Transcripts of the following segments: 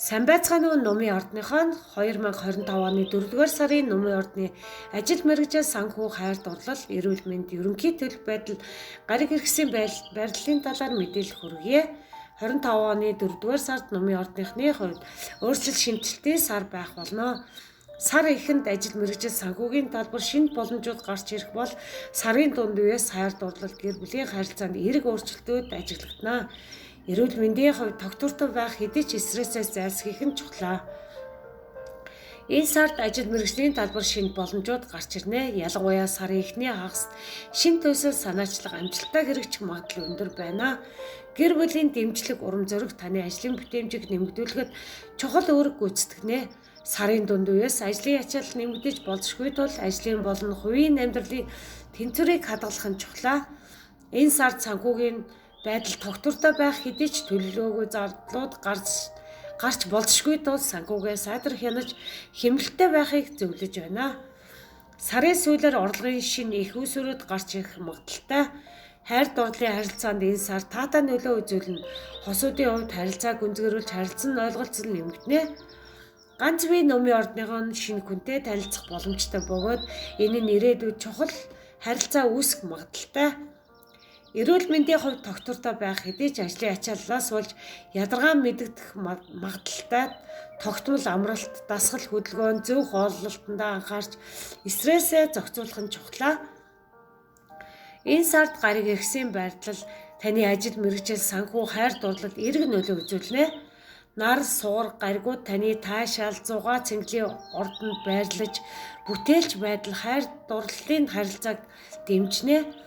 Сайн байцгаана уу Нумын ордныхоо 2025 оны 4-р сарын Нумын ордны ажил мэргэжил санхүү хайр дурлал эрүүл мэнд ерөнхий төлөв байдал гариг хэрэгсийн байрлалын талаар мэдээлэл хүргье. 25 оны 4-р сард Нумын ордныхны хувьд өөрчлөлт шинжилтийн сар байх болно. Сар эхэнд ажил мэргэжил санхүүгийн талбар шинэ боломжууд гарч ирэх бол сарын дунд үеэс хайр дурлал гэр бүлийн харилцаанд эерэг өөрчлөлтүүд ажиглагдана. Эрүүл мэндийн хувьд тогтвортой байх хэдий ч стрессээс зайлсхийх нь чухлаа. Энэ сард ажил мэргэжлийн талбар шинэ боломжууд гарч ирнэ. Ялангуяа сарын эхний хагаст шинэ төсөл санаачлах амжилттай хэрэгжих магадлал өндөр байна. Гэр бүлийн дэмжлэг урам зориг таны ажлын бүтээмжийг нэмэгдүүлэхэд чухал үүрэг гүйцэтгэнэ. Сарын дунд үеэс ажлын ачаалал нэмэгдэж болзошгүй тул ажлын болон хувийн амьдралын тэнцвэрийг хадгалах нь чухлаа. Энэ сард санхүүгийн байдал тогтвортой байх хэдий ч төлөвлөгөөгүй зардлууд гарч болзошгүй тул санхүүгээ сайдрах хянаж хэмнэлттэй байхыг зөвлөж байна. Сарын сүүлээр орлогын шинэ их үүсвэрүүд гарч ирэх магадaltaй. Хайр дурлалын харилцаанд энэ сар таатай нөлөө үзүүлнэ. Хосуудын хувьд харилцааг гүнзгийрүүлж харилцан ойлголцол нэмэгдэнэ. Ганц бие Нумын ордныхоо шинэ хүнтэй танилцах боломжтой бөгөөд энэ нь ирээдүйд чухал харилцаа үүсэх магадaltaй. Эрүүл мэндийн хувьд тогтвортой байх хэдий ч ажлын ачааллаас болж ядаргаан мэдэгдэх магадaltaй. Тогтмол амралт, дасгал хөдөлгөөн, зөв хооллолтондоо анхаарч стрессээ зохицуулах нь чухлаа. Энэ сард гариг иргэсийн байрлал таны ажил мэргэжил санхүү хайр дурлал эерэг нөлөө үзүүлнэ. Нар суур гаригууд таны таашаал зугаа цэнгэлийн ордонд байрлаж бүтээлч байдал хайр дурлалын харилцааг дэмжинэ.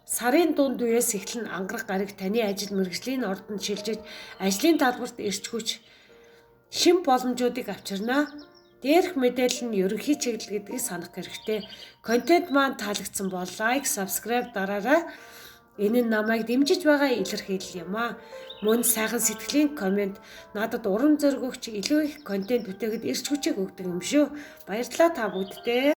Сарын дунд үеэс эхлэн ангарах гариг таны ажил мэргэжлийн ордонд шилжиж ажлын талбарт ирч хүч шин боломжуудыг авчирнаа. Дээрх мэдээлэл нь ерөнхий чиглэл гэдгийг санах хэрэгтэй. Контент маань таалагдсан бол лайк, subscribe дараарай. Энэ нь намайг дэмжиж байгаа илэрхийлэл юм аа. Мөн сайхан сэтгэлийн комент надад урам зориг өгч илүү их контент бүтээхэд эрч хүчийг өгдөг юм шүү. Баярлалаа та бүгддээ.